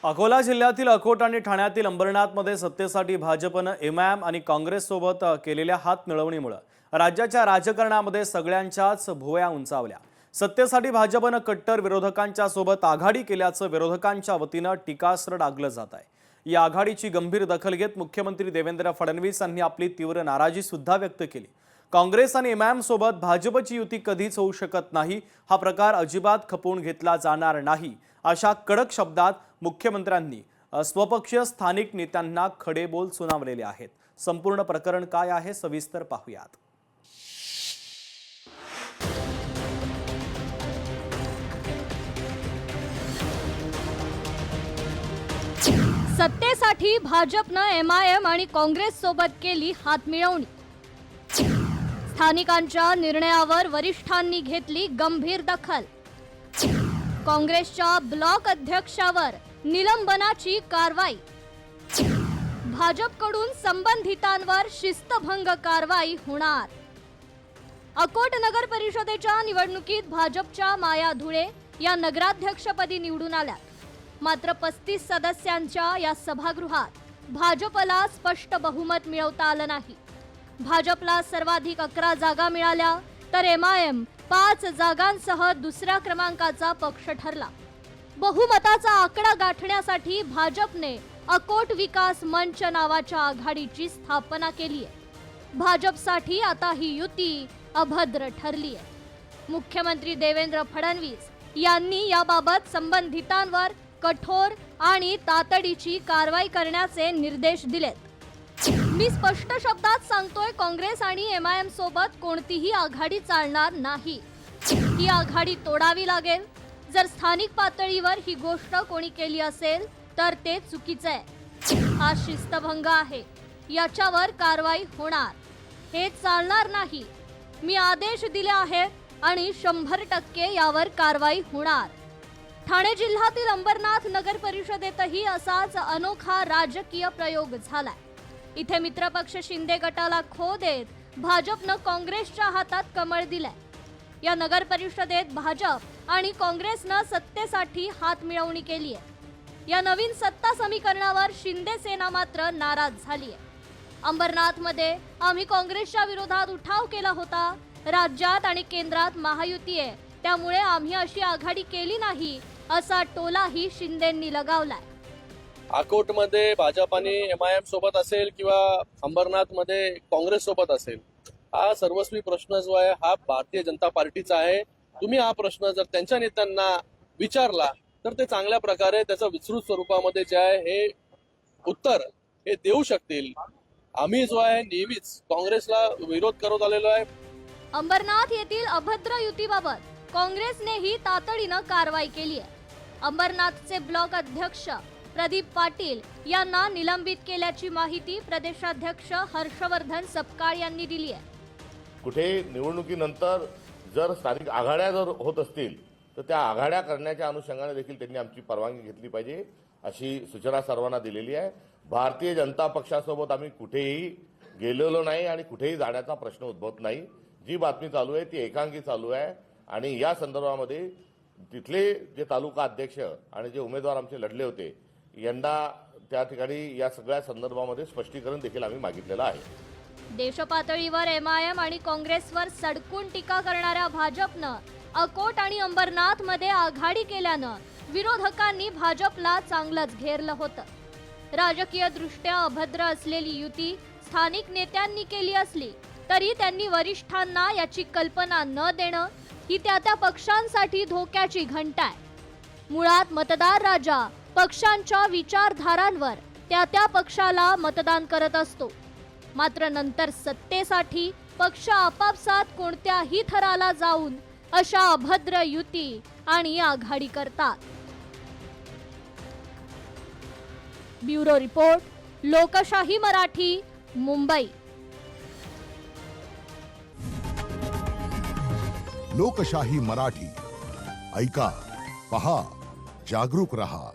अकोला जिल्ह्यातील अकोट आणि ठाण्यातील अंबरनाथमध्ये सत्तेसाठी भाजपनं एमआयएम आणि काँग्रेस सोबत केलेल्या हातमिळवणीमुळे राज्याच्या राजकारणामध्ये सगळ्यांच्याच भुवया उंचावल्या। सत्तेसाठी भाजपनं कट्टर विरोधकांच्या सोबत आघाडी केल्याचं विरोधकांच्या वतीनं टीकास्त्र डागलं जात आहे। या आघाडीची गंभीर दखल घेत मुख्यमंत्री देवेंद्र फडणवीस यांनी आपली तीव्र नाराजी सुद्धा व्यक्त केली। काँग्रेस आणि एमआयएम सोबत भाजपची युती कधीच होऊ शकत नाही, हा प्रकार अजिबात खपवून घेतला जाणार नाही, अशा कडक शब्दात मुख्यमंत्र्यांनी स्वपक्षीय स्थानिक नेत्यांना खडेबोल सुनावलेले आहेत। संपूर्ण प्रकरण काय आहे सविस्तर पाहूयात। सत्तेसाठी भाजपनं एमआयएम आणि काँग्रेस सोबत केली हातमिळवणी। स्थानिकांच्या निर्णयावर वरिष्ठांनी घेतली गंभीर दखल। काँग्रेसच्या ब्लॉक अध्यक्षावर निलंबनाची कारवाई। भाजपकडून संबंधितांवर शिस्तभंग कारवाई होणार। अकोट नगर परिषदेच्या निवडणुकीत भाजपच्या माया धुळे या नगराध्यक्षपदी निवडून आल्या। मात्र 35 सदस्यांच्या या सभागृहात भाजपला स्पष्ट बहुमत मिळवता आलं नाही। भाजपला सर्वाधिक 11 जागा मिळाल्या, तर एमआयएम 5 जागांसह दुसऱ्या क्रमांकाचा पक्ष ठरला। बहुमताचा आकडा गाठण्यासाठी भाजपने अकोट विकास मंच नावाच्या आघाडीची स्थापना केली आहे। भाजपसाठी आता ही युती अभद्र ठरली आहे। मुख्यमंत्री देवेंद्र फडणवीस यांनी याबाबत संबंधितांवर कठोर आणि तातडीची कारवाई करण्याचे निर्देश दिलेत। मी स्पष्ट शब्दात सांगतोय, काँग्रेस आणि एमआयएम सोबत कोणतीही आघाडी चालणार नाही। ही आघाडी तोडावी लागेल। जर स्थानिक पातळीवर ही गोष्ट कोणी केली असेल तर ते चुकीचं आहे। हा शिस्तभंग आहे, याच्यावर कारवाई होणार। हे चालणार नाही। मी आदेश दिले आहेत आणि 100% यावर कारवाई होणार। ठाणे जिल्ह्यातील अंबरनाथ नगर परिषदेतही असाच अनोखा राजकीय प्रयोग झालाय। इथे मित्रपक्ष शिंदे गटाला खो देत भाजपनं काँग्रेसच्या हातात कमळ दिलंय। या नगर परिषदेत भाजप आणि काँग्रेसनं सत्तेसाठी हातमिळवणी केली आहे। या नवीन सत्ता समीकरणावर शिंदे सेना मात्र नाराज झाली आहे। अंबरनाथमध्ये आम्ही काँग्रेसच्या विरोधात उठाव केला होता। राज्यात आणि केंद्रात महायुती आहे, त्यामुळे आम्ही अशी आघाडी केली नाही, असा टोलाही शिंदेंनी लगावलाय। अकोटमध्ये भाजप आणि एमआयएम सोबत असेल किंवा अंबरनाथमध्ये काँग्रेस सोबत असेल, हा सर्वस्वी प्रश्न जो आहे हा भारतीय जनता पार्टीचा आहे। तुम्ही हा प्रश्न जर त्यांच्या नेत्यांना विचारला तर ते चांगल्या प्रकारे त्याचं विस्तृत स्वरूपामध्ये जे आहे हे उत्तर हे देऊ शकतील। आम्ही जो आहे नेहमीच काँग्रेसला विरोध करत आलेलो आहे। अंबरनाथ येथील अभद्र युतीबाबत काँग्रेसनेही तातडीनं कारवाई केली आहे। अंबरनाथचे ब्लॉक अध्यक्ष प्रदीप पाटील यांना निलंबित केल्याची माहिती प्रदेशाध्यक्ष हर्षवर्धन सपकाळ यांनी दिली आहे। कुठे निवडणुकीनंतर जर स्थानिक आघाड्या जर होत असतील तर त्या आघाड्या करण्याच्या अनुषंगाने देखील त्यांनी आमची परवानगी घेतली पाहिजे, अशी सूचना सर्वांना दिलेली आहे। भारतीय जनता पक्षासोबत आम्ही कुठेही गेलेलो नाही आणि कुठेही जाण्याचा प्रश्न उद्भवत नाही। जी बातमी चालू आहे ती एकांगी चालू आहे आणि या संदर्भामध्ये तिथले जे तालुका अध्यक्ष आणि जे उमेदवार आमचे लढले होते यंदा त्या ठिकाणी या सगळ्या संदर्भामध्ये स्पष्टीकरण देखील आम्ही मागितलेलं आहे। देशपातळीवर एमआयएम आणि काँग्रेसवर सडकून टीका करणाऱ्या भाजपनं अकोट आणि अंबरनाथमध्ये आघाडी केल्यानं विरोधकांनी भाजपला चांगलंच घेरलं होतं। राजकीय दृष्ट्या अभद्र असलेली युती स्थानिक नेत्यांनी केली असली तरी त्यांनी वरिष्ठांना याची कल्पना न देणं ही त्या पक्षांसाठी धोक्याची घंटा आहे। मुळात मतदार राजा पक्षांच्या विचारधारांवर त्या पक्षाला मतदान करत असतो, मात्र नंतर सत्तेसाठी पक्ष आपापसात कोणत्याही थराला जाऊन अशा अभद्र युती आणि आघाडी करतात। ब्युरो रिपोर्ट, लोकशाही मराठी, मुंबई। लोकशाही मराठी ऐका, पहा, जागरूक रहा।